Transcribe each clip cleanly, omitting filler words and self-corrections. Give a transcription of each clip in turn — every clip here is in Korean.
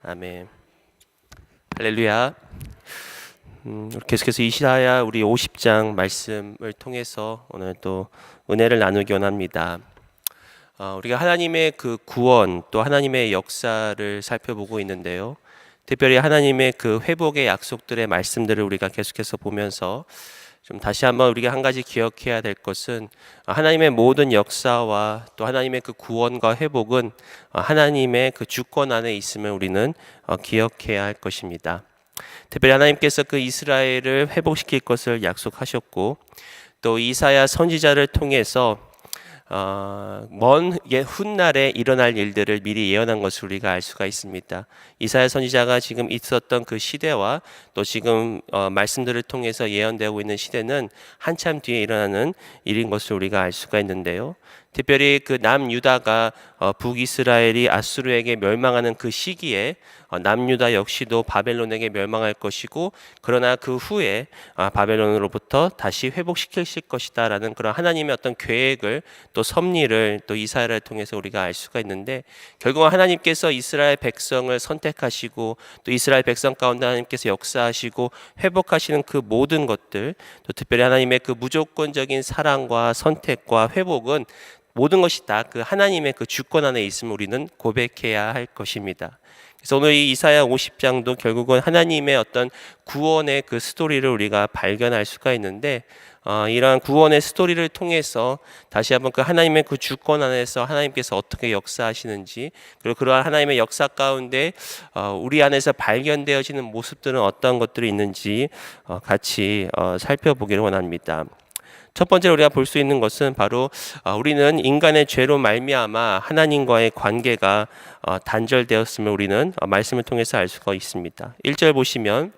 아멘. 할렐루야. 계속해서 이사야 우리 50장 말씀을 통해서 오늘 또 은혜를 나누기 원합니다. 우리가 하나님의 그 구원 또 하나님의 역사를 살펴보고 있는데요. 특별히 하나님의 그 회복의 약속들의 말씀들을 우리가 계속해서 보면서 좀 다시 한번 우리가 한 가지 기억해야 될 것은 하나님의 모든 역사와 또 하나님의 그 구원과 회복은 하나님의 그 주권 안에 있음을 우리는 기억해야 할 것입니다. 특별히 하나님께서 그 이스라엘을 회복시킬 것을 약속하셨고 또 이사야 선지자를 통해서 먼 훗날에 일어날 일들을 미리 예언한 것을 우리가 알 수가 있습니다. 이사야 선지자가 지금 있었던 그 시대와 또 지금 말씀들을 통해서 예언되고 있는 시대는 한참 뒤에 일어나는 일인 것을 우리가 알 수가 있는데요. 특별히 그 남유다가 북이스라엘이 아수르에게 멸망하는 그 시기에 남유다 역시도 바벨론에게 멸망할 것이고 그러나 그 후에 바벨론으로부터 다시 회복시키실 것이다 라는 그런 하나님의 어떤 계획을 또 섭리를 또 이사야를 통해서 우리가 알 수가 있는데 결국 하나님께서 이스라엘 백성을 선택하시고 또 이스라엘 백성 가운데 하나님께서 역사하시고 회복하시는 그 모든 것들 또 특별히 하나님의 그 무조건적인 사랑과 선택과 회복은 모든 것이 다 그 하나님의 그 주권 안에 있음을 우리는 고백해야 할 것입니다. 그래서 오늘 이 이사야 50장도 결국은 하나님의 어떤 구원의 그 스토리를 우리가 발견할 수가 있는데 이러한 구원의 스토리를 통해서 다시 한번 그 하나님의 그 주권 안에서 하나님께서 어떻게 역사하시는지 그리고 그러한 하나님의 역사 가운데 우리 안에서 발견되어지는 모습들은 어떤 것들이 있는지 같이 살펴보기를 원합니다. 첫 번째로 우리가 볼 수 있는 것은 바로 우리는 인간의 죄로 말미암아 하나님과의 관계가 단절되었음을 우리는 말씀을 통해서 알 수가 있습니다. 1절 보시면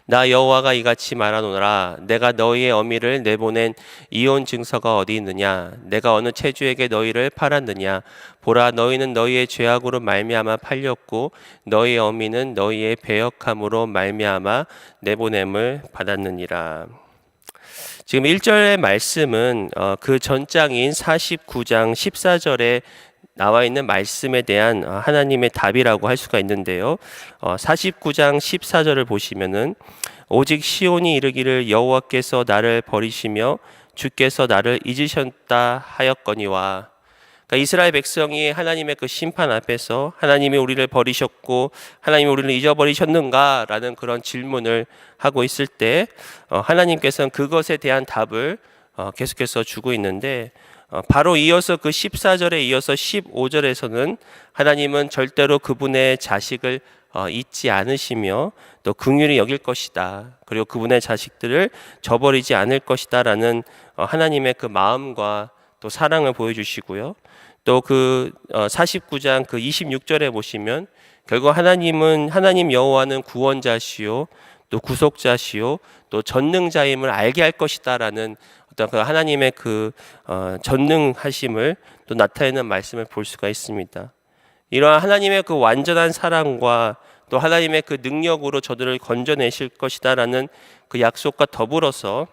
나 여호와가 이같이 말하노라 내가 너희의 어미를 내보낸 이혼 증서가 어디 있느냐 내가 어느 체주에게 너희를 팔았느냐 보라 너희는 너희의 죄악으로 말미암아 팔렸고 너희의 어미는 너희의 배역함으로 말미암아 내보냄을 받았느니라. 지금 1절의 말씀은 그 전장인 49장 14절에 나와 있는 말씀에 대한 하나님의 답이라고 할 수가 있는데요. 49장 14절을 보시면은 오직 시온이 이르기를 여호와께서 나를 버리시며 주께서 나를 잊으셨다 하였거니와 그러니까 이스라엘 백성이 하나님의 그 심판 앞에서 하나님이 우리를 버리셨고 하나님이 우리를 잊어버리셨는가 라는 그런 질문을 하고 있을 때 하나님께서는 그것에 대한 답을 계속해서 주고 있는데 바로 이어서 그 14절에 이어서 15절에서는 하나님은 절대로 그분의 자식을 잊지 않으시며 또 긍휼히 여길 것이다. 그리고 그분의 자식들을 저버리지 않을 것이다 라는 하나님의 그 마음과 또 사랑을 보여주시고요. 또 그 49장 그 26절에 보시면 결국 하나님 여호와는 구원자시요 또 구속자시요 또 전능자임을 알게 할 것이다라는 어떤 그 하나님의 그 전능하심을 또 나타내는 말씀을 볼 수가 있습니다. 이러한 하나님의 그 완전한 사랑과 또 하나님의 그 능력으로 저들을 건져내실 것이다라는 그 약속과 더불어서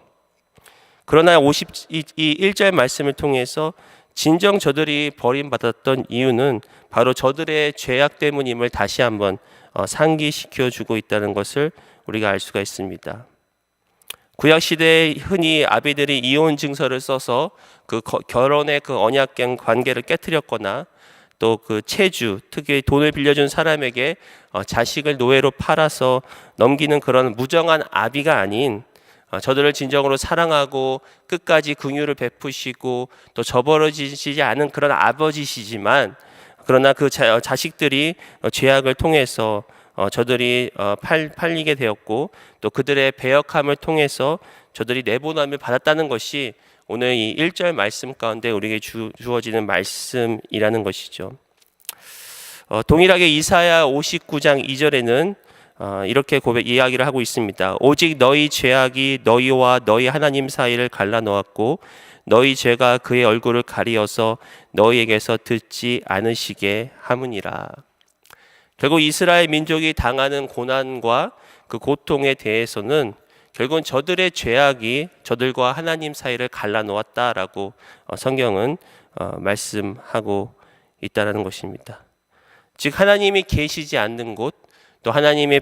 그러나 1절 말씀을 통해서 진정 저들이 버림받았던 이유는 바로 저들의 죄악 때문임을 다시 한번 상기시켜 주고 있다는 것을 우리가 알 수가 있습니다. 구약 시대에 흔히 아비들이 이혼 증서를 써서 그 결혼의 그 언약된 관계를 깨뜨렸거나 또 그 체주, 특히 돈을 빌려준 사람에게 자식을 노예로 팔아서 넘기는 그런 무정한 아비가 아닌 저들을 진정으로 사랑하고 끝까지 긍휼을 베푸시고 또 저버려지지 않은 그런 아버지시지만 그러나 그 자식들이 죄악을 통해서 저들이 팔리게 되었고 또 그들의 배역함을 통해서 저들이 내보냄을 받았다는 것이 오늘 이 1절 말씀 가운데 우리에게 주어지는 말씀이라는 것이죠. 동일하게 이사야 59장 2절에는 이렇게 이야기를 하고 있습니다. 오직 너희 죄악이 너희와 너희 하나님 사이를 갈라놓았고 너희 죄가 그의 얼굴을 가리어서 너희에게서 듣지 않으시게 함으니라. 결국 이스라엘 민족이 당하는 고난과 그 고통에 대해서는 결국은 저들의 죄악이 저들과 하나님 사이를 갈라놓았다라고 성경은 말씀하고 있다는 것입니다. 즉 하나님이 계시지 않는 곳, 또 하나님이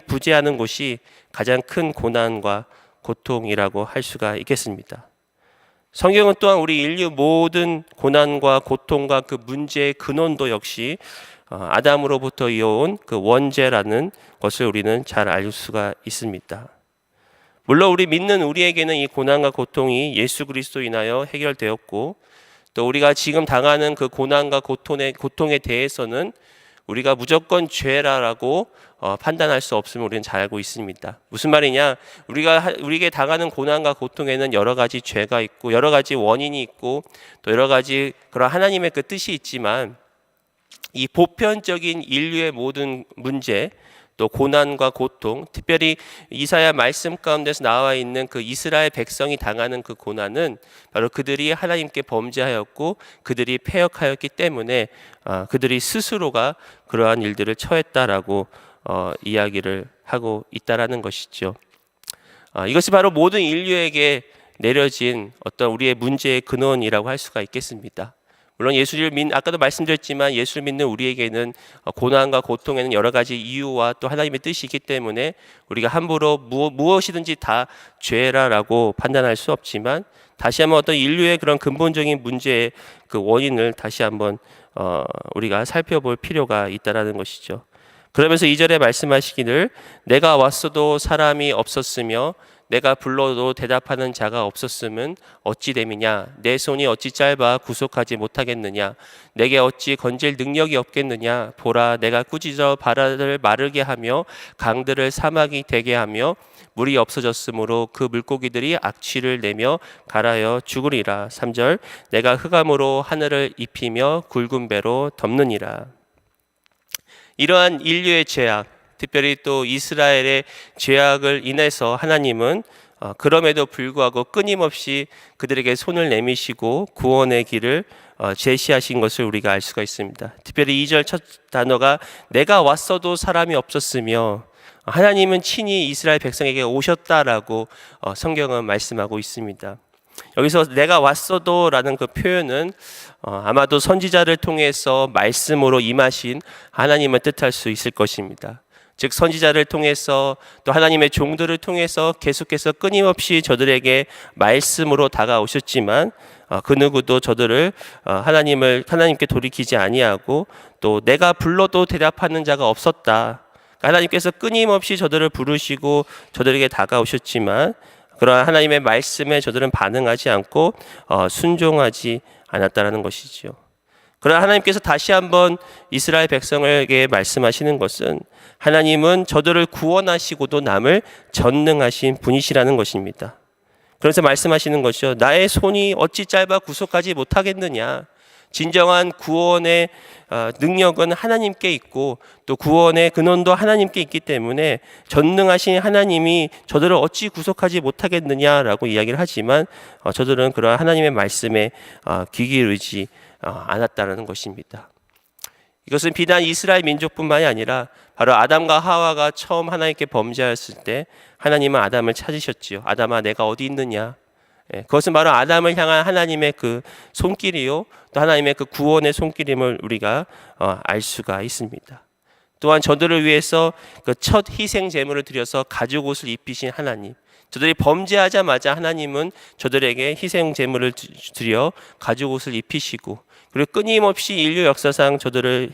부재하는 곳이 가장 큰 고난과 고통이라고 할 수가 있겠습니다. 성경은 또한 우리 인류 모든 고난과 고통과 그 문제의 근원도 역시 아담으로부터 이어온 그 원죄라는 것을 우리는 잘 알 수가 있습니다. 물론 우리 믿는 우리에게는 이 고난과 고통이 예수 그리스도로 인하여 해결되었고, 또 우리가 지금 당하는 그 고난과 고통에 대해서는 우리가 무조건 죄라고 판단할 수 없음을 우리는 잘 알고 있습니다. 무슨 말이냐? 우리에게 당하는 고난과 고통에는 여러 가지 죄가 있고 여러 가지 원인이 있고 또 여러 가지 그런 하나님의 그 뜻이 있지만, 이 보편적인 인류의 모든 문제, 또 고난과 고통, 특별히 이사야 말씀 가운데서 나와 있는 그 이스라엘 백성이 당하는 그 고난은 바로 그들이 하나님께 범죄하였고 그들이 패역하였기 때문에 그들이 스스로가 그러한 일들을 처했다라고 이야기를 하고 있다라는 것이죠. 이것이 바로 모든 인류에게 내려진 어떤 우리의 문제의 근원이라고 할 수가 있겠습니다. 물론 아까도 말씀드렸지만 예수를 믿는 우리에게는 고난과 고통에는 여러 가지 이유와 또 하나님의 뜻이 있기 때문에 우리가 함부로 무엇이든지 다 죄라라고 판단할 수 없지만, 다시 한번 어떤 인류의 그런 근본적인 문제의 그 원인을 다시 한번 우리가 살펴볼 필요가 있다라는 것이죠. 그러면서 2절에 말씀하시기를 내가 왔어도 사람이 없었으며 내가 불러도 대답하는 자가 없었음은 어찌 됨이냐? 내 손이 어찌 짧아 구속하지 못하겠느냐? 내게 어찌 건질 능력이 없겠느냐? 보라, 내가 꾸짖어 바다를 마르게 하며 강들을 사막이 되게 하며 물이 없어졌으므로 그 물고기들이 악취를 내며 갈아여 죽으리라. 3절, 내가 흑암으로 하늘을 입히며 굵은 배로 덮느니라. 이러한 인류의 죄악, 특별히 또 이스라엘의 죄악을 인해서 하나님은 그럼에도 불구하고 끊임없이 그들에게 손을 내미시고 구원의 길을 제시하신 것을 우리가 알 수가 있습니다. 특별히 2절 첫 단어가 내가 왔어도 사람이 없었으며, 하나님은 친히 이스라엘 백성에게 오셨다라고 성경은 말씀하고 있습니다. 여기서 내가 왔어도 라는 그 표현은 아마도 선지자를 통해서 말씀으로 임하신 하나님을 뜻할 수 있을 것입니다. 즉 선지자를 통해서 또 하나님의 종들을 통해서 계속해서 끊임없이 저들에게 말씀으로 다가오셨지만 그 누구도 저들을 하나님께 돌이키지 아니하고 또 내가 불러도 대답하는 자가 없었다. 하나님께서 끊임없이 저들을 부르시고 저들에게 다가오셨지만 그러나 하나님의 말씀에 저들은 반응하지 않고 순종하지 않았다는 것이지요. 그러나 하나님께서 다시 한번 이스라엘 백성에게 말씀하시는 것은 하나님은 저들을 구원하시고도 남을 전능하신 분이시라는 것입니다. 그래서 말씀하시는 것이죠. 나의 손이 어찌 짧아 구속하지 못하겠느냐. 진정한 구원의 능력은 하나님께 있고 또 구원의 근원도 하나님께 있기 때문에 전능하신 하나님이 저들을 어찌 구속하지 못하겠느냐라고 이야기를 하지만 저들은 그러한 하나님의 말씀에 귀 기울이지 않았다는 것입니다. 이것은 비단 이스라엘 민족뿐만이 아니라 바로 아담과 하와가 처음 하나님께 범죄하였을 때 하나님은 아담을 찾으셨지요. 아담아, 내가 어디 있느냐? 그것은 바로 아담을 향한 하나님의 그 손길이요, 또 하나님의 그 구원의 손길임을 우리가 알 수가 있습니다. 또한 저들을 위해서 그 첫 희생 제물을 드려서 가죽 옷을 입히신 하나님, 저들이 범죄하자마자 하나님은 저들에게 희생 제물을 드려 가죽 옷을 입히시고, 그리고 끊임없이 인류 역사상 저들을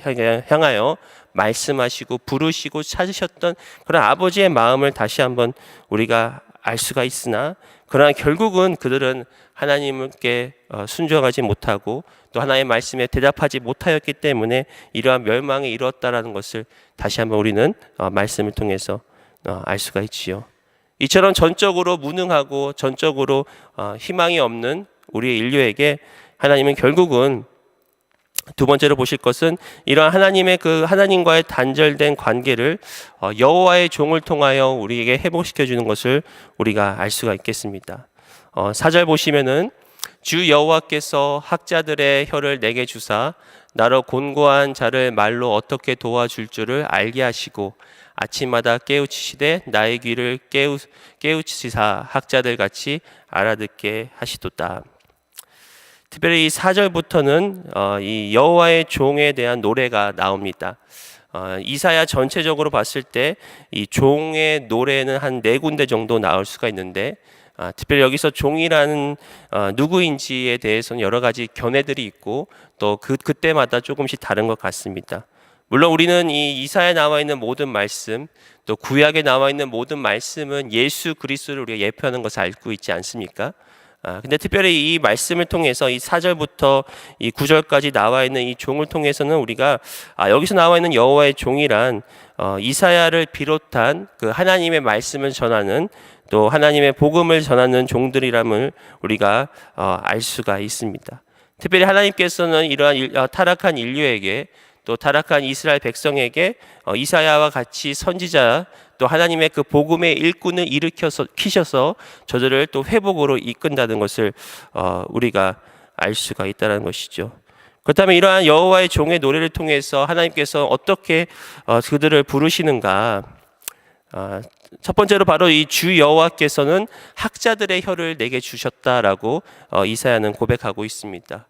향하여 말씀하시고 부르시고 찾으셨던 그런 아버지의 마음을 다시 한번 우리가 알 수가 있으나, 그러나 결국은 그들은 하나님께 순종하지 못하고 또 하나님의 말씀에 대답하지 못하였기 때문에 이러한 멸망에 이르렀다라는 것을 다시 한번 우리는 말씀을 통해서 알 수가 있지요. 이처럼 전적으로 무능하고 전적으로 희망이 없는 우리의 인류에게 하나님은 결국은 두 번째로 보실 것은 이러한 하나님과의 단절된 관계를 여호와의 종을 통하여 우리에게 회복시켜 주는 것을 우리가 알 수가 있겠습니다. 4절 보시면은 주 여호와께서 학자들의 혀를 내게 주사 나로 곤고한 자를 말로 어떻게 도와줄 줄을 알게 하시고 아침마다 깨우치시되 나의 귀를 깨우치시사 학자들 같이 알아듣게 하시도다. 특별히 이 4절부터는 이 여호와의 종에 대한 노래가 나옵니다. 이사야 전체적으로 봤을 때 이 종의 노래는 한 4군데 정도 나올 수가 있는데, 특별히 여기서 종이라는 누구인지에 대해서는 여러 가지 견해들이 있고 또 그때마다 조금씩 다른 것 같습니다. 물론 우리는 이 이사야에 나와 있는 모든 말씀, 또 구약에 나와 있는 모든 말씀은 예수 그리스도를 우리가 예표하는 것을 알고 있지 않습니까? 근데 특별히 이 말씀을 통해서 이 4절부터 이 9절까지 나와 있는 이 종을 통해서는 우리가 여기서 나와 있는 여호와의 종이란 이사야를 비롯한 그 하나님의 말씀을 전하는, 또 하나님의 복음을 전하는 종들이람을 우리가 알 수가 있습니다. 특별히 하나님께서는 이러한 타락한 인류에게, 또 타락한 이스라엘 백성에게 이사야와 같이 선지자, 또 하나님의 그 복음의 일꾼을 키셔서 저들을 또 회복으로 이끈다는 것을 우리가 알 수가 있다는 것이죠. 그렇다면 이러한 여호와의 종의 노래를 통해서 하나님께서 어떻게 그들을 부르시는가? 첫 번째로 바로 이 주 여호와께서는 학자들의 혀를 내게 주셨다라고 이사야는 고백하고 있습니다.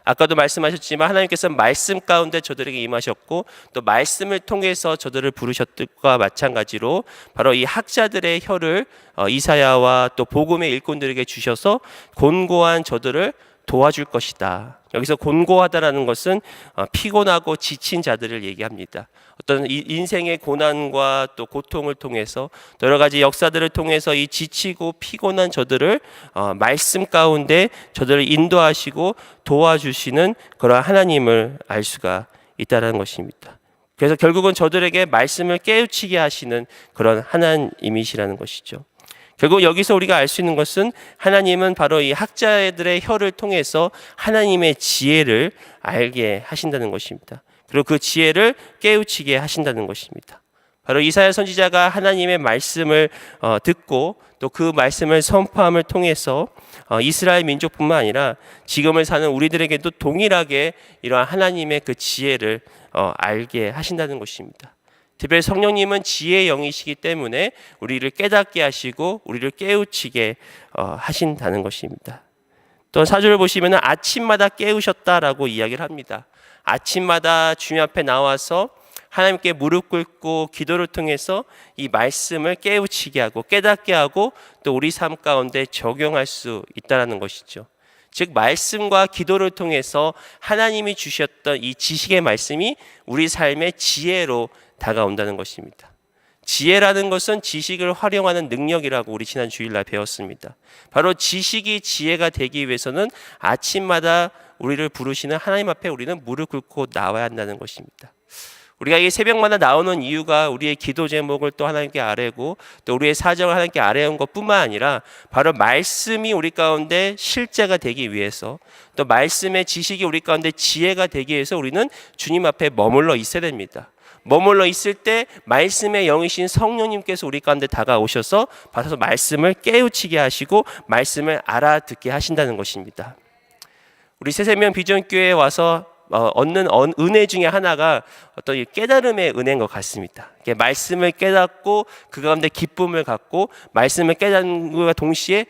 아까도 말씀하셨지만 하나님께서는 말씀 가운데 저들에게 임하셨고 또 말씀을 통해서 저들을 부르셨듯과 마찬가지로 바로 이 학자들의 혀를 이사야와 또 복음의 일꾼들에게 주셔서 곤고한 저들을 도와줄 것이다. 여기서 곤고하다라는 것은 피곤하고 지친 자들을 얘기합니다. 어떤 인생의 고난과 또 고통을 통해서 또 여러 가지 역사들을 통해서 이 지치고 피곤한 저들을 말씀 가운데 저들을 인도하시고 도와주시는 그런 하나님을 알 수가 있다는 것입니다. 그래서 결국은 저들에게 말씀을 깨우치게 하시는 그런 하나님이시라는 것이죠. 결국 여기서 우리가 알 수 있는 것은 하나님은 바로 이 학자들의 혀를 통해서 하나님의 지혜를 알게 하신다는 것입니다. 그리고 그 지혜를 깨우치게 하신다는 것입니다. 바로 이사야 선지자가 하나님의 말씀을 듣고 또 그 말씀을 선포함을 통해서 이스라엘 민족뿐만 아니라 지금을 사는 우리들에게도 동일하게 이러한 하나님의 그 지혜를 알게 하신다는 것입니다. 특별히 성령님은 지혜의 영이시기 때문에 우리를 깨닫게 하시고 우리를 깨우치게 하신다는 것입니다. 또 4절을 보시면 아침마다 깨우셨다라고 이야기를 합니다. 아침마다 주님 앞에 나와서 하나님께 무릎 꿇고 기도를 통해서 이 말씀을 깨우치게 하고 깨닫게 하고 또 우리 삶 가운데 적용할 수 있다는 것이죠. 즉 말씀과 기도를 통해서 하나님이 주셨던 이 지식의 말씀이 우리 삶의 지혜로 다가온다는 것입니다. 지혜라는 것은 지식을 활용하는 능력이라고 우리 지난 주일날 배웠습니다. 바로 지식이 지혜가 되기 위해서는 아침마다 우리를 부르시는 하나님 앞에 우리는 무릎 꿇고 나와야 한다는 것입니다. 우리가 이 새벽마다 나오는 이유가 우리의 기도 제목을 또 하나님께 아뢰고 또 우리의 사정을 하나님께 아뢰는 것뿐만 아니라 바로 말씀이 우리 가운데 실제가 되기 위해서, 또 말씀의 지식이 우리 가운데 지혜가 되기 위해서 우리는 주님 앞에 머물러 있어야 됩니다. 머물러 있을 때 말씀의 영이신 성령님께서 우리 가운데 다가오셔서 받아서 말씀을 깨우치게 하시고 말씀을 알아듣게 하신다는 것입니다. 우리 새생명 비전교회에 와서 얻는 은혜 중에 하나가 어떤 이 깨달음의 은혜인 것 같습니다. 말씀을 깨닫고 그 가운데 기쁨을 갖고 말씀을 깨닫는 것과 동시에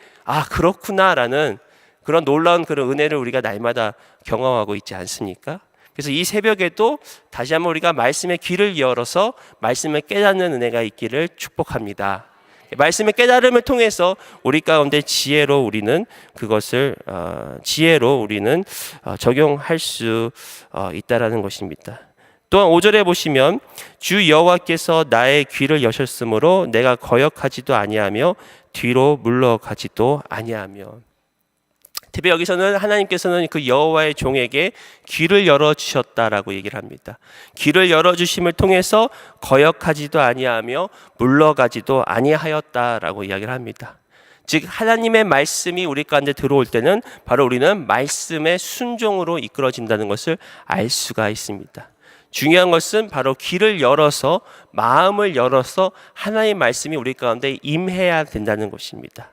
그렇구나라는 그런 놀라운 그런 은혜를 우리가 날마다 경험하고 있지 않습니까? 그래서 이 새벽에도 다시 한번 우리가 말씀의 귀를 열어서 말씀을 깨닫는 은혜가 있기를 축복합니다. 말씀의 깨달음을 통해서 우리 가운데 지혜로 우리는 그것을 적용할 수 있다라는 것입니다. 또한 5절에 보시면 주 여호와께서 나의 귀를 여셨으므로 내가 거역하지도 아니하며 뒤로 물러가지도 아니하며. 특히 여기서는 하나님께서는 그 여호와의 종에게 귀를 열어주셨다라고 얘기를 합니다. 귀를 열어주심을 통해서 거역하지도 아니하며 물러가지도 아니하였다라고 이야기를 합니다. 즉 하나님의 말씀이 우리 가운데 들어올 때는 바로 우리는 말씀의 순종으로 이끌어진다는 것을 알 수가 있습니다. 중요한 것은 바로 귀를 열어서 마음을 열어서 하나님의 말씀이 우리 가운데 임해야 된다는 것입니다.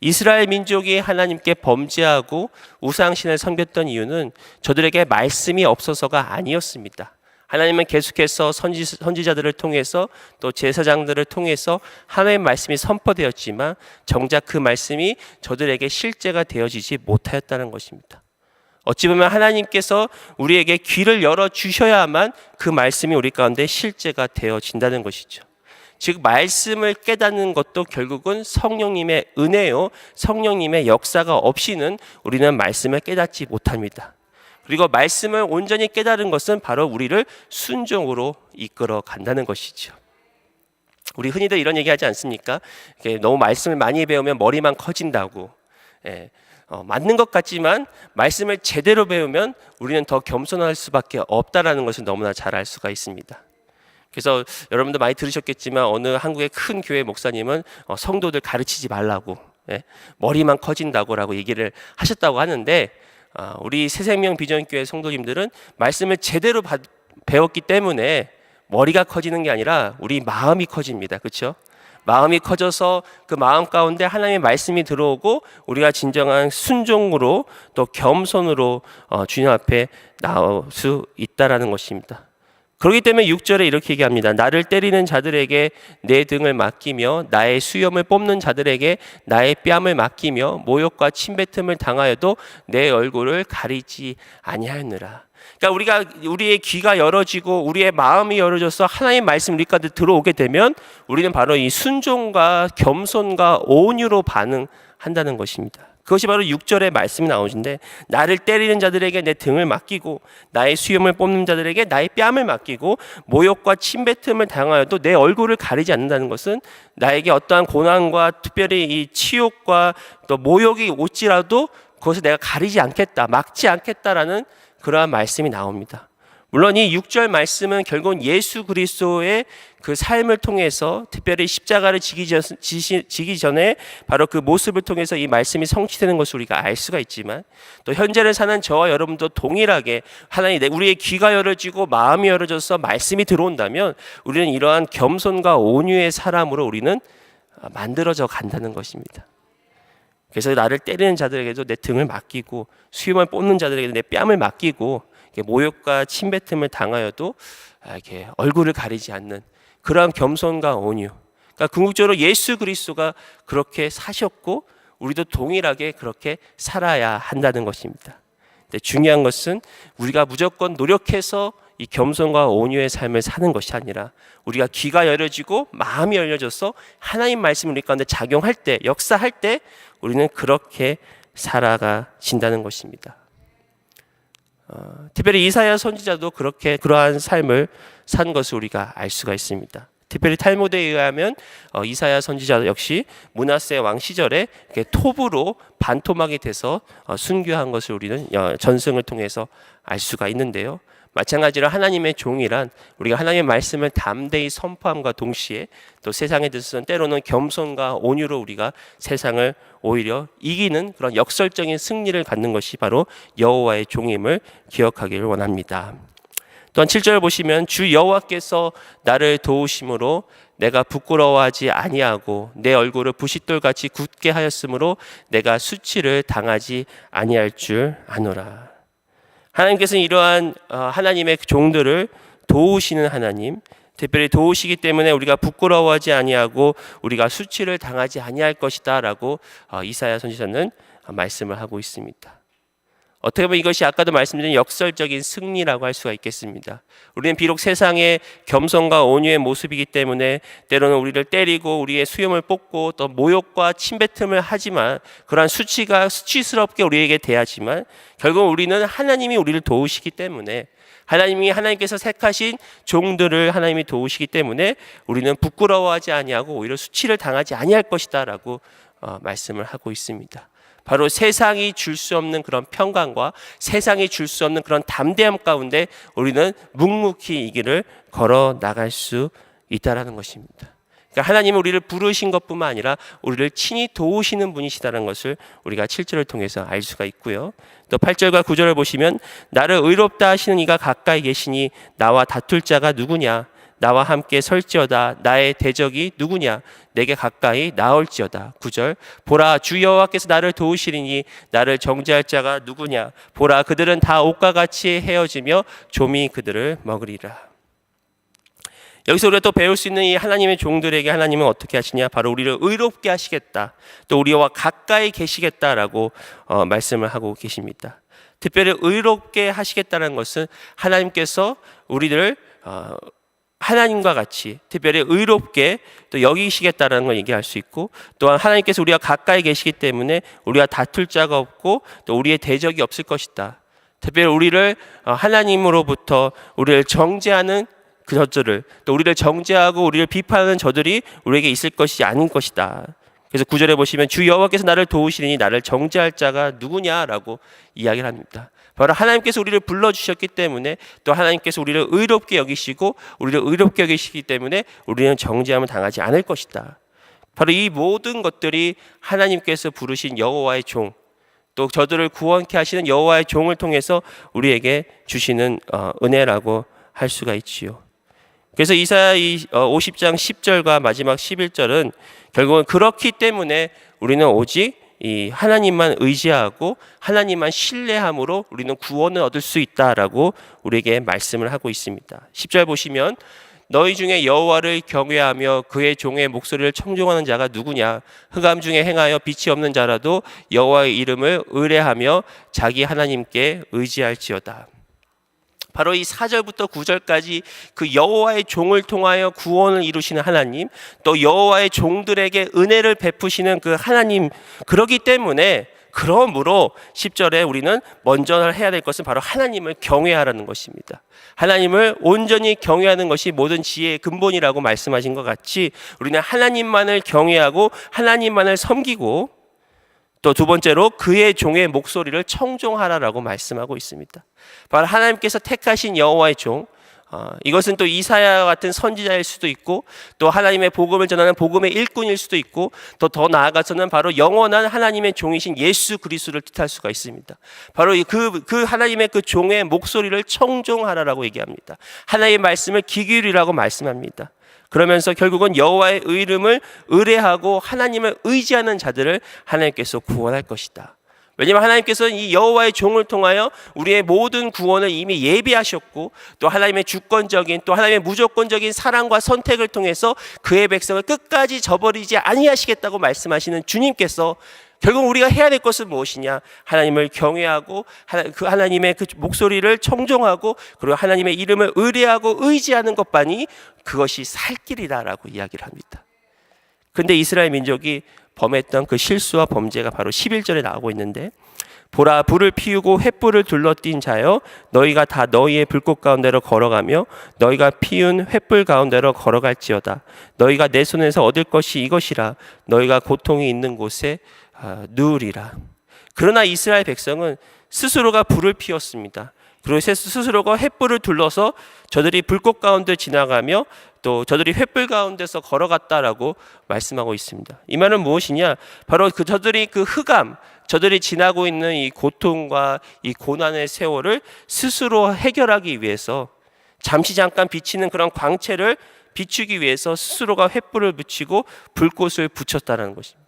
이스라엘 민족이 하나님께 범죄하고 우상신을 섬겼던 이유는 저들에게 말씀이 없어서가 아니었습니다. 하나님은 계속해서 선지자들을 통해서 또 제사장들을 통해서 하나님의 말씀이 선포되었지만 정작 그 말씀이 저들에게 실제가 되어지지 못하였다는 것입니다. 어찌 보면 하나님께서 우리에게 귀를 열어주셔야만 그 말씀이 우리 가운데 실제가 되어진다는 것이죠. 즉 말씀을 깨닫는 것도 결국은 성령님의 은혜요, 성령님의 역사가 없이는 우리는 말씀을 깨닫지 못합니다. 그리고 말씀을 온전히 깨달은 것은 바로 우리를 순종으로 이끌어 간다는 것이죠. 우리 흔히들 이런 얘기하지 않습니까? 너무 말씀을 많이 배우면 머리만 커진다고. 맞는 것 같지만 말씀을 제대로 배우면 우리는 더 겸손할 수밖에 없다라는 것을 너무나 잘 알 수가 있습니다. 그래서 여러분도 많이 들으셨겠지만 어느 한국의 큰 교회 목사님은 성도들 가르치지 말라고, 머리만 커진다고라고 얘기를 하셨다고 하는데, 우리 새생명 비전교회 성도님들은 말씀을 제대로 배웠기 때문에 머리가 커지는 게 아니라 우리 마음이 커집니다. 그렇죠? 마음이 커져서 그 마음 가운데 하나님의 말씀이 들어오고 우리가 진정한 순종으로 또 겸손으로 주님 앞에 나올 수 있다라는 것입니다. 그렇기 때문에 6절에 이렇게 얘기합니다. 나를 때리는 자들에게 내 등을 맡기며 나의 수염을 뽑는 자들에게 나의 뺨을 맡기며 모욕과 침뱉음을 당하여도 내 얼굴을 가리지 아니하였느라. 그러니까 우리의 귀가 열어지고 우리의 마음이 열어져서 하나님의 말씀 우리 가운데 들어오게 되면 우리는 바로 이 순종과 겸손과 온유로 반응한다는 것입니다. 그것이 바로 6절의 말씀이 나오는데, 나를 때리는 자들에게 내 등을 맡기고 나의 수염을 뽑는 자들에게 나의 뺨을 맡기고 모욕과 침뱉음을 당하여도 내 얼굴을 가리지 않는다는 것은 나에게 어떠한 고난과 특별히 이 치욕과 또 모욕이 올지라도 그것을 내가 가리지 않겠다, 막지 않겠다라는 그러한 말씀이 나옵니다. 물론 이 6절 말씀은 결국은 예수 그리스도의 그 삶을 통해서, 특별히 십자가를 지기 전에 바로 그 모습을 통해서 이 말씀이 성취되는 것을 우리가 알 수가 있지만, 또 현재를 사는 저와 여러분도 동일하게 하나님 우리의 귀가 열어지고 마음이 열어져서 말씀이 들어온다면 우리는 이러한 겸손과 온유의 사람으로 우리는 만들어져 간다는 것입니다. 그래서 나를 때리는 자들에게도 내 등을 맡기고 수염을 뽑는 자들에게도 내 뺨을 맡기고 모욕과 침뱉음을 당하여도 이렇게 얼굴을 가리지 않는 그러한 겸손과 온유. 그러니까 궁극적으로 예수 그리스도가 그렇게 사셨고 우리도 동일하게 그렇게 살아야 한다는 것입니다. 근데 중요한 것은 우리가 무조건 노력해서 이 겸손과 온유의 삶을 사는 것이 아니라 우리가 귀가 열어지고 마음이 열려져서 하나님 말씀이 우리 가운데 작용할 때, 역사할 때 우리는 그렇게 살아가진다는 것입니다. 특별히 이사야 선지자도 그러한 삶을 산 것을 우리가 알 수가 있습니다. 특별히 탈무드에 의하면 이사야 선지자 역시 므낫세 왕 시절에 톱으로 반토막이 돼서 순교한 것을 우리는 전승을 통해서 알 수가 있는데요. 마찬가지로 하나님의 종이란 우리가 하나님의 말씀을 담대히 선포함과 동시에 또 세상에 대해서는 때로는 겸손과 온유로 우리가 세상을 오히려 이기는 그런 역설적인 승리를 갖는 것이 바로 여호와의 종임을 기억하기를 원합니다. 또한 7절 보시면 주 여호와께서 나를 도우심으로 내가 부끄러워하지 아니하고 내 얼굴을 부싯돌같이 굳게 하였으므로 내가 수치를 당하지 아니할 줄 아노라. 하나님께서는 이러한 하나님의 종들을 도우시는 하나님, 특별히 도우시기 때문에 우리가 부끄러워하지 아니하고 우리가 수치를 당하지 아니할 것이다 라고 이사야 선지자는 말씀을 하고 있습니다. 어떻게 보면 이것이 아까도 말씀드린 역설적인 승리라고 할 수가 있겠습니다. 우리는 비록 세상의 겸손과 온유의 모습이기 때문에 때로는 우리를 때리고 우리의 수염을 뽑고 또 모욕과 침뱉음을 하지만 그러한 수치스럽게 우리에게 대하지만 결국 우리는 하나님이 우리를 도우시기 때문에 하나님께서 택하신 종들을 하나님이 도우시기 때문에 우리는 부끄러워하지 아니하고 오히려 수치를 당하지 아니할 것이다 라고 말씀을 하고 있습니다. 바로 세상이 줄 수 없는 그런 평강과 세상이 줄 수 없는 그런 담대함 가운데 우리는 묵묵히 이 길을 걸어 나갈 수 있다라는 것입니다. 그러니까 하나님은 우리를 부르신 것뿐만 아니라 우리를 친히 도우시는 분이시다는 것을 우리가 7절을 통해서 알 수가 있고요. 또 8절과 9절을 보시면 나를 의롭다 하시는 이가 가까이 계시니 나와 다툴 자가 누구냐? 나와 함께 설지어다. 나의 대적이 누구냐? 내게 가까이 나올지어다. 9절 보라 주 여호와께서 나를 도우시리니 나를 정죄할 자가 누구냐? 보라 그들은 다 옷과 같이 헤어지며 좀이 그들을 먹으리라. 여기서 우리가 또 배울 수 있는 이 하나님의 종들에게 하나님은 어떻게 하시냐? 바로 우리를 의롭게 하시겠다. 또 우리와 가까이 계시겠다라고 말씀을 하고 계십니다. 특별히 의롭게 하시겠다는 것은 하나님께서 우리를 하나님과 같이 특별히 의롭게 또 여기시겠다는 걸 얘기할 수 있고, 또한 하나님께서 우리가 가까이 계시기 때문에 우리가 다툴 자가 없고 또 우리의 대적이 없을 것이다. 특별히 우리를 하나님으로부터 우리를 정죄하는 그 저들을, 또 우리를 정죄하고 우리를 비판하는 저들이 우리에게 있을 것이 아닌 것이다. 그래서 9절에 보시면 주 여호와께서 나를 도우시리니 나를 정죄할 자가 누구냐라고 이야기를 합니다. 바로 하나님께서 우리를 불러주셨기 때문에, 또 하나님께서 우리를 의롭게 여기시고 우리를 의롭게 여기시기 때문에 우리는 정죄함을 당하지 않을 것이다. 바로 이 모든 것들이 하나님께서 부르신 여호와의 종, 또 저들을 구원케 하시는 여호와의 종을 통해서 우리에게 주시는 은혜라고 할 수가 있지요. 그래서 이사야 50장 10절과 마지막 11절은 결국은 그렇기 때문에 우리는 오직 이 하나님만 의지하고 하나님만 신뢰함으로 우리는 구원을 얻을 수 있다라고 우리에게 말씀을 하고 있습니다. 10절 보시면 너희 중에 여호와를 경외하며 그의 종의 목소리를 청종하는 자가 누구냐? 흑암 중에 행하여 빛이 없는 자라도 여호와의 이름을 의뢰하며 자기 하나님께 의지할지어다. 바로 이 4절부터 9절까지 그 여호와의 종을 통하여 구원을 이루시는 하나님, 또 여호와의 종들에게 은혜를 베푸시는 그 하나님, 그러기 때문에 그러므로 10절에 우리는 먼저 해야 될 것은 바로 하나님을 경외하라는 것입니다. 하나님을 온전히 경외하는 것이 모든 지혜의 근본이라고 말씀하신 것 같이 우리는 하나님만을 경외하고 하나님만을 섬기고, 또 두 번째로 그의 종의 목소리를 청종하라라고 말씀하고 있습니다. 바로 하나님께서 택하신 여호와의 종, 이것은 또 이사야 같은 선지자일 수도 있고, 또 하나님의 복음을 전하는 복음의 일꾼일 수도 있고, 또 더 나아가서는 바로 영원한 하나님의 종이신 예수 그리스도를 뜻할 수가 있습니다. 바로 그 하나님의 그 종의 목소리를 청종하라라고 얘기합니다. 하나님의 말씀을 귀 기울이라고 말씀합니다. 그러면서 결국은 여호와의 이름을 의뢰하고 하나님을 의지하는 자들을 하나님께서 구원할 것이다. 왜냐하면 하나님께서는 이 여호와의 종을 통하여 우리의 모든 구원을 이미 예비하셨고, 또 하나님의 주권적인, 또 하나님의 무조건적인 사랑과 선택을 통해서 그의 백성을 끝까지 저버리지 아니하시겠다고 말씀하시는 주님께서 결국 우리가 해야 될 것은 무엇이냐? 하나님을 경외하고 그 하나님의 그 목소리를 청종하고, 그리고 하나님의 이름을 의뢰하고 의지하는 것만이 그것이 살 길이다라고 이야기를 합니다. 그런데 이스라엘 민족이 범했던 그 실수와 범죄가 바로 11절에 나오고 있는데, 보라, 불을 피우고 횃불을 둘러띈 자여, 너희가 다 너희의 불꽃 가운데로 걸어가며 너희가 피운 횃불 가운데로 걸어갈지어다. 너희가 내 손에서 얻을 것이 이것이라. 너희가 고통이 있는 곳에 누우리라. 그러나 이스라엘 백성은 스스로가 불을 피웠습니다. 그리고 스스로가 횃불을 둘러서 저들이 불꽃 가운데 지나가며 또 저들이 횃불 가운데서 걸어갔다라고 말씀하고 있습니다. 이 말은 무엇이냐? 바로 저들이 그 흑암, 저들이 지나고 있는 이 고통과 이 고난의 세월을 스스로 해결하기 위해서, 잠시 잠깐 비치는 그런 광채를 비추기 위해서 스스로가 횃불을 붙이고 불꽃을 붙였다는 것입니다.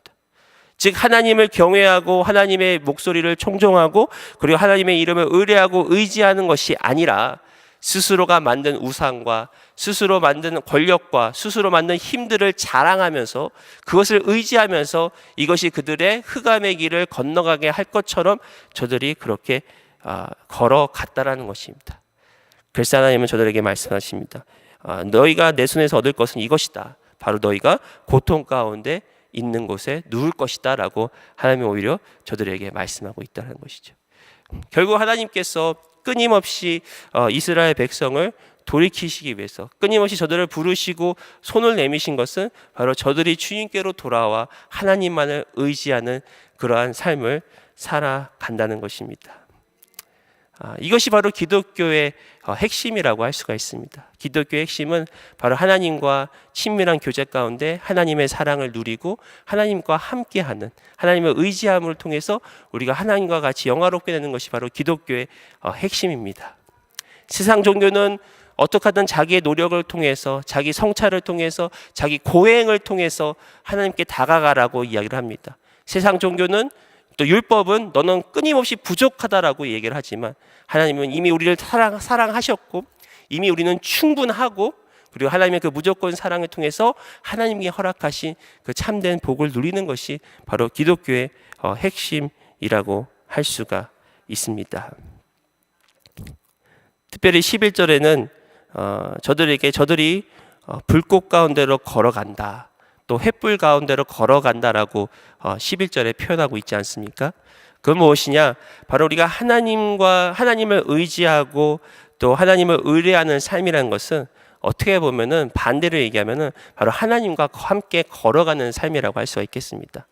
즉 하나님을 경외하고 하나님의 목소리를 청종하고 그리고 하나님의 이름을 의뢰하고 의지하는 것이 아니라, 스스로가 만든 우상과 스스로 만든 권력과 스스로 만든 힘들을 자랑하면서 그것을 의지하면서 이것이 그들의 흑암의 길을 건너가게 할 것처럼 저들이 그렇게 걸어갔다라는 것입니다. 그래서 하나님은 저들에게 말씀하십니다. 너희가 내 손에서 얻을 것은 이것이다. 바로 너희가 고통 가운데 있는 곳에 누울 것이다 라고 하나님이 오히려 저들에게 말씀하고 있다는 것이죠. 결국 하나님께서 끊임없이 이스라엘 백성을 돌이키시기 위해서 끊임없이 저들을 부르시고 손을 내미신 것은 바로 저들이 주님께로 돌아와 하나님만을 의지하는 그러한 삶을 살아간다는 것입니다. 이것이 바로 기독교의 핵심이라고 할 수가 있습니다. 기독교의 핵심은 바로 하나님과 친밀한 교제 가운데 하나님의 사랑을 누리고 하나님과 함께하는, 하나님의 의지함을 통해서 우리가 하나님과 같이 영화롭게 되는 것이 바로 기독교의 핵심입니다. 세상 종교는 어떻게 하든 자기의 노력을 통해서, 자기 성찰을 통해서, 자기 고행을 통해서 하나님께 다가가라고 이야기를 합니다. 세상 종교는, 또 율법은 너는 끊임없이 부족하다라고 얘기를 하지만, 하나님은 이미 우리를 사랑하셨고 이미 우리는 충분하고, 그리고 하나님의 그 무조건 사랑을 통해서 하나님께 허락하신 그 참된 복을 누리는 것이 바로 기독교의 핵심이라고 할 수가 있습니다. 특별히 11절에는 저들이 불꽃 가운데로 걸어간다, 또 횃불 가운데로 걸어간다라고 11절에 표현하고 있지 않습니까? 그건 무엇이냐? 바로 우리가 하나님을 의지하고 또 하나님을 의뢰하는 삶이라는 것은 어떻게 보면은 반대로 얘기하면은 바로 하나님과 함께 걸어가는 삶이라고 할 수가 있겠습니다.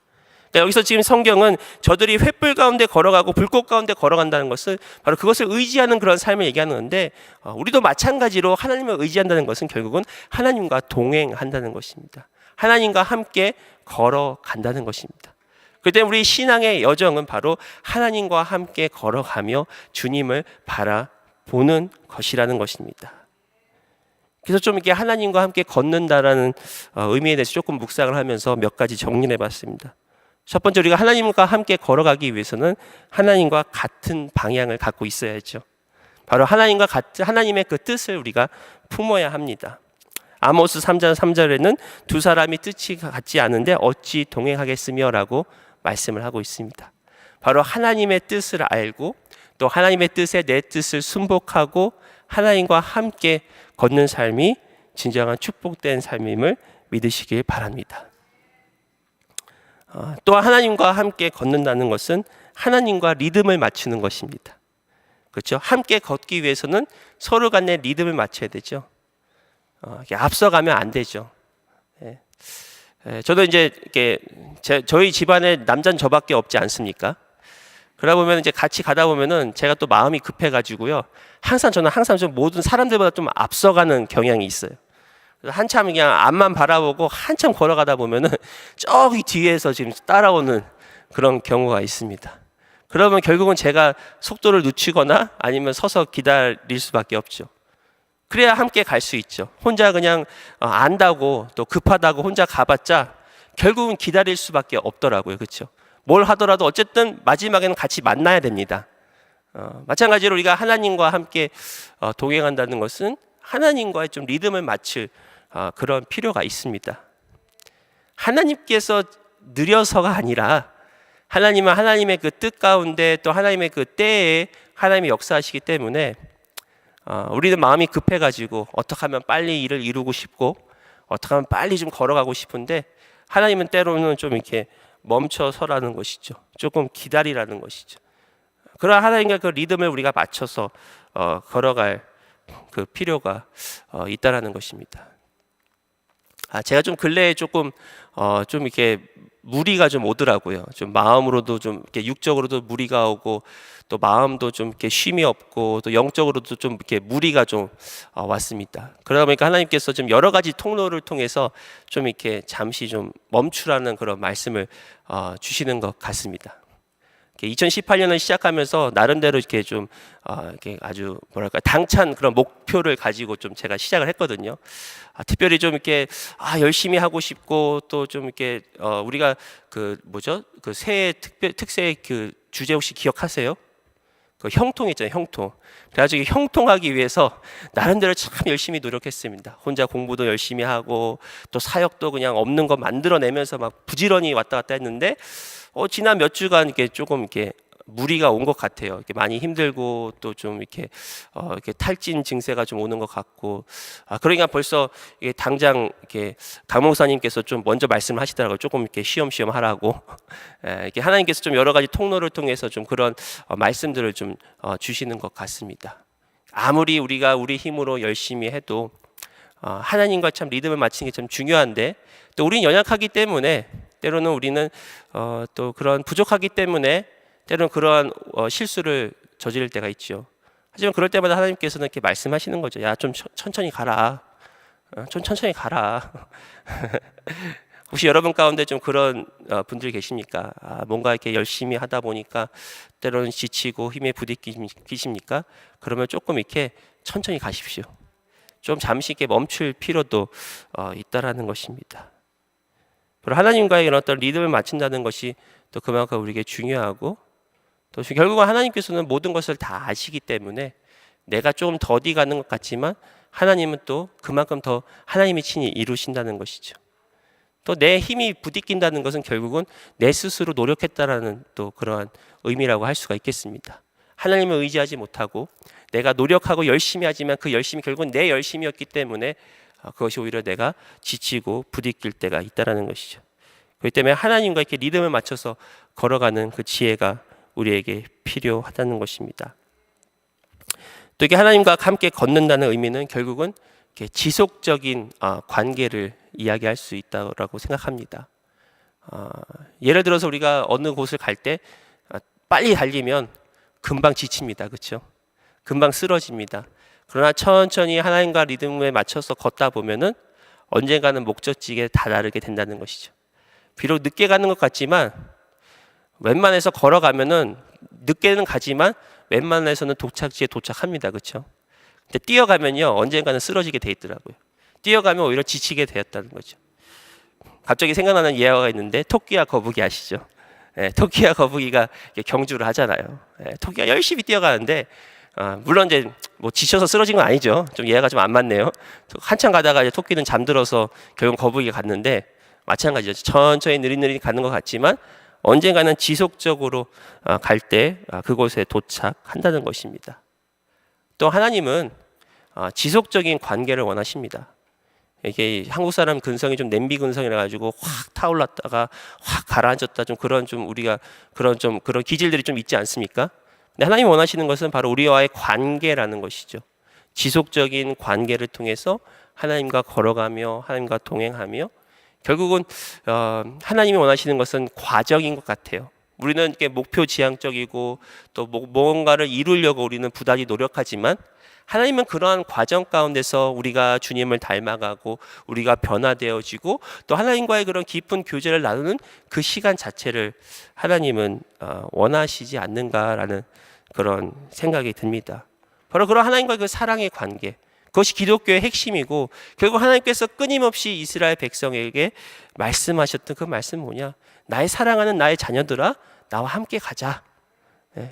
그러니까 여기서 지금 성경은 저들이 횃불 가운데 걸어가고 불꽃 가운데 걸어간다는 것은 바로 그것을 의지하는 그런 삶을 얘기하는 건데, 우리도 마찬가지로 하나님을 의지한다는 것은 결국은 하나님과 동행한다는 것입니다. 하나님과 함께 걸어간다는 것입니다. 그렇기 때문에 우리 신앙의 여정은 바로 하나님과 함께 걸어가며 주님을 바라보는 것이라는 것입니다. 그래서 좀 이렇게 하나님과 함께 걷는다라는 의미에 대해서 조금 묵상을 하면서 몇 가지 정리해 봤습니다. 첫 번째, 우리가 하나님과 함께 걸어가기 위해서는 하나님과 같은 방향을 갖고 있어야죠. 바로 하나님의 그 뜻을 우리가 품어야 합니다. 아모스 3장 3절에는 두 사람이 뜻이 같지 않은데 어찌 동행하겠으며 라고 말씀을 하고 있습니다. 바로 하나님의 뜻을 알고 또 하나님의 뜻에 내 뜻을 순복하고 하나님과 함께 걷는 삶이 진정한 축복된 삶임을 믿으시길 바랍니다. 또 하나님과 함께 걷는다는 것은 하나님과 리듬을 맞추는 것입니다. 그렇죠? 함께 걷기 위해서는 서로 간의 리듬을 맞춰야 되죠. 앞서가면 안 되죠. 저도 이제 이렇게 저희 집안에 남자는 저밖에 없지 않습니까? 그러다 보면 이제 같이 가다 보면은 제가 또 마음이 급해가지고요. 저는 항상 좀 모든 사람들보다 좀 앞서가는 경향이 있어요. 한참 그냥 앞만 바라보고 한참 걸어가다 보면은 저기 뒤에서 지금 따라오는 그런 경우가 있습니다. 그러면 결국은 제가 속도를 늦추거나 아니면 서서 기다릴 수밖에 없죠. 그래야 함께 갈 수 있죠. 혼자 그냥 안다고 또 급하다고 혼자 가봤자 결국은 기다릴 수밖에 없더라고요. 그렇죠? 뭘 하더라도 어쨌든 마지막에는 같이 만나야 됩니다. 마찬가지로 우리가 하나님과 함께 동행한다는 것은 하나님과의 좀 리듬을 맞출 그런 필요가 있습니다. 하나님께서 느려서가 아니라 하나님은 하나님의 그 뜻 가운데 또 하나님의 그 때에 하나님이 역사하시기 때문에 우리는 마음이 급해가지고 어떻게 하면 빨리 일을 이루고 싶고 어떻게 하면 빨리 좀 걸어가고 싶은데 하나님은 때로는 좀 이렇게 멈춰서라는 것이죠. 조금 기다리라는 것이죠. 그러나 하나님과 그 리듬을 우리가 맞춰서 걸어갈 그 필요가 있다라는 것입니다. 제가 좀 근래에 조금 이렇게 무리가 좀 오더라고요. 좀 마음으로도 좀 이렇게 육적으로도 무리가 오고 또 마음도 좀 이렇게 쉼이 없고 또 영적으로도 좀 이렇게 무리가 좀 왔습니다. 그러다 보니까 하나님께서 좀 여러 가지 통로를 통해서 좀 이렇게 잠시 좀 멈추라는 그런 말씀을 주시는 것 같습니다. 2018년을 시작하면서 나름대로 이렇게 좀 이렇게 아주 뭐랄까 당찬 그런 목표를 가지고 좀 제가 시작을 했거든요. 특별히 좀 이렇게 열심히 하고 싶고 또 좀 이렇게 우리가 그 새해 특세 그 주제 혹시 기억하세요? 그 형통 있잖아요, 형통. 그래가지고 형통하기 위해서 나름대로 참 열심히 노력했습니다. 혼자 공부도 열심히 하고 또 사역도 그냥 없는 거 만들어내면서 막 부지런히 왔다 갔다 했는데 지난 몇 주간 이렇게 조금 이렇게 무리가 온 것 같아요. 이렇게 많이 힘들고 또 좀 이렇게 탈진 증세가 좀 오는 것 같고 그러니까 벌써 이게 당장 이렇게 강 목사님께서 좀 먼저 말씀을 하시더라고요. 조금 이렇게 쉬엄쉬엄 하라고. 이렇게 하나님께서 좀 여러 가지 통로를 통해서 좀 그런 말씀들을 좀 주시는 것 같습니다. 아무리 우리가 우리 힘으로 열심히 해도 하나님과 참 리듬을 맞추는 게 참 중요한데 또 우리는 연약하기 때문에 때로는 우리는 또 그런 부족하기 때문에 때로는 그러한 실수를 저지를 때가 있죠. 하지만 그럴 때마다 하나님께서는 이렇게 말씀하시는 거죠. 야, 좀 천천히 가라. 좀 천천히 가라. 혹시 여러분 가운데 좀 그런 분들 계십니까? 뭔가 이렇게 열심히 하다 보니까 때로는 지치고 힘에 부딪히십니까? 그러면 조금 이렇게 천천히 가십시오. 좀 잠시 이렇게 멈출 필요도 있다라는 것입니다. 하나님과의 이런 어떤 리듬을 맞춘다는 것이 또 그만큼 우리에게 중요하고 또 결국은 하나님께서는 모든 것을 다 아시기 때문에 내가 조금 더디 가는 것 같지만 하나님은 또 그만큼 더 하나님이 친히 이루신다는 것이죠. 또 내 힘이 부딪힌다는 것은 결국은 내 스스로 노력했다라는 또 그러한 의미라고 할 수가 있겠습니다. 하나님을 의지하지 못하고 내가 노력하고 열심히 하지만 그 열심이 결국은 내 열심이었기 때문에 그것이 오히려 내가 지치고 부딪힐 때가 있다라는 것이죠. 그렇기 때문에 하나님과 이렇게 리듬을 맞춰서 걸어가는 그 지혜가 우리에게 필요하다는 것입니다. 또 이게 하나님과 함께 걷는다는 의미는 결국은 이렇게 지속적인 관계를 이야기할 수 있다고 생각합니다. 예를 들어서 우리가 어느 곳을 갈 때 빨리 달리면 금방 지칩니다. 그렇죠? 금방 쓰러집니다. 그러나 천천히 하나님과 리듬에 맞춰서 걷다 보면은 언젠가는 목적지에 다다르게 된다는 것이죠. 비록 늦게 가는 것 같지만 웬만해서 걸어가면은 늦게는 가지만 웬만해서는 도착지에 도착합니다. 그렇죠? 근데 뛰어가면요 언젠가는 쓰러지게 돼 있더라고요. 뛰어가면 오히려 지치게 되었다는 거죠. 갑자기 생각나는 예화가 있는데 토끼와 거북이 아시죠? 토끼와 거북이가 경주를 하잖아요. 토끼가 열심히 뛰어가는데 물론 이제 뭐 지쳐서 쓰러진 건 아니죠. 좀 예화가 좀 안 맞네요. 한참 가다가 이제 토끼는 잠들어서 결국 거북이가 갔는데 마찬가지죠. 천천히 느릿느릿 가는 것 같지만 언젠가는 지속적으로 갈 때 그곳에 도착한다는 것입니다. 또 하나님은 지속적인 관계를 원하십니다. 이게 한국 사람 근성이 좀 냄비 근성이라 가지고 확 타올랐다가 확 가라앉았다 좀 그런 좀 우리가 그런 기질들이 좀 있지 않습니까? 근데 하나님 원하시는 것은 바로 우리와의 관계라는 것이죠. 지속적인 관계를 통해서 하나님과 걸어가며 하나님과 동행하며 결국은 하나님이 원하시는 것은 과정인 것 같아요. 우리는 이렇게 목표 지향적이고 또 뭔가를 이루려고 우리는 부단히 노력하지만 하나님은 그러한 과정 가운데서 우리가 주님을 닮아가고 우리가 변화되어지고 또 하나님과의 그런 깊은 교제를 나누는 그 시간 자체를 하나님은 원하시지 않는가라는 그런 생각이 듭니다. 바로 그런 하나님과의 그 사랑의 관계, 그것이 기독교의 핵심이고 결국 하나님께서 끊임없이 이스라엘 백성에게 말씀하셨던 그 말씀은 뭐냐? 나의 사랑하는 나의 자녀들아 나와 함께 가자.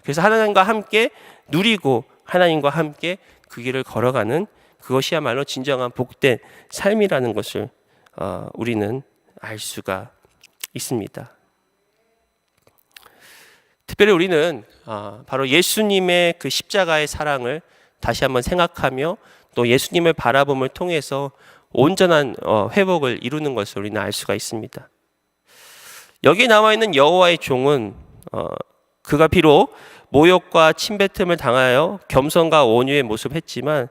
그래서 하나님과 함께 누리고 하나님과 함께 그 길을 걸어가는 그것이야말로 진정한 복된 삶이라는 것을 우리는 알 수가 있습니다. 특별히 우리는 바로 예수님의 그 십자가의 사랑을 다시 한번 생각하며 또 예수님을 바라봄을 통해서 온전한 회복을 이루는 것을 우리는 알 수가 있습니다. 여기에 나와 있는 여호와의 종은 그가 비록 모욕과 침뱉음을 당하여 겸손과 온유의 모습을 했지만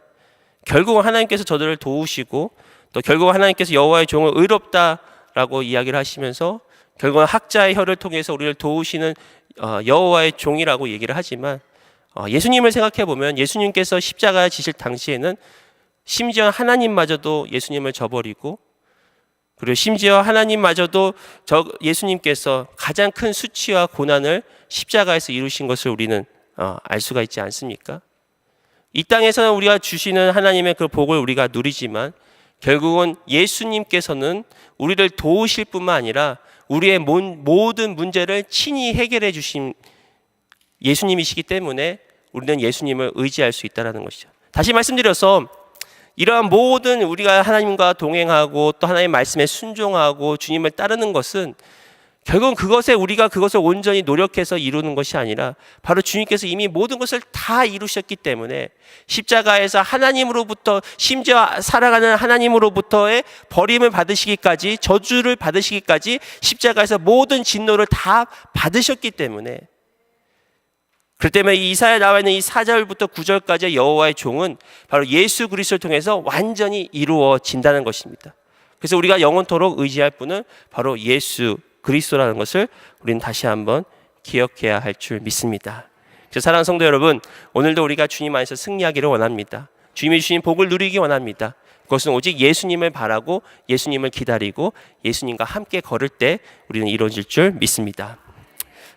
결국은 하나님께서 저들을 도우시고 또 결국은 하나님께서 여호와의 종을 의롭다라고 이야기를 하시면서 결국은 학자의 혀를 통해서 우리를 도우시는 여호와의 종이라고 얘기를 하지만 예수님을 생각해 보면 예수님께서 십자가에 지실 당시에는 심지어 하나님마저도 예수님을 저버리고 그리고 심지어 하나님마저도 예수님께서 가장 큰 수치와 고난을 십자가에서 이루신 것을 우리는 알 수가 있지 않습니까? 이 땅에서는 우리가 주시는 하나님의 그 복을 우리가 누리지만 결국은 예수님께서는 우리를 도우실 뿐만 아니라 우리의 모든 문제를 친히 해결해 주신 예수님이시기 때문에 우리는 예수님을 의지할 수 있다는 것이죠. 다시 말씀드려서 이러한 모든 우리가 하나님과 동행하고 또 하나님의 말씀에 순종하고 주님을 따르는 것은 결국은 우리가 그것을 온전히 노력해서 이루는 것이 아니라 바로 주님께서 이미 모든 것을 다 이루셨기 때문에 십자가에서 하나님으로부터 심지어 살아가는 하나님으로부터의 버림을 받으시기까지 저주를 받으시기까지 십자가에서 모든 진노를 다 받으셨기 때문에 그렇기 때문에 이사야에 나와 있는 이 4절부터 9절까지의 여호와의 종은 바로 예수 그리스도를 통해서 완전히 이루어진다는 것입니다. 그래서 우리가 영원토록 의지할 분은 바로 예수 그리스도라는 것을 우리는 다시 한번 기억해야 할 줄 믿습니다. 그래서 사랑하는 성도 여러분, 오늘도 우리가 주님 안에서 승리하기를 원합니다. 주님이 주신 복을 누리기 원합니다. 그것은 오직 예수님을 바라고 예수님을 기다리고 예수님과 함께 걸을 때 우리는 이루어질 줄 믿습니다.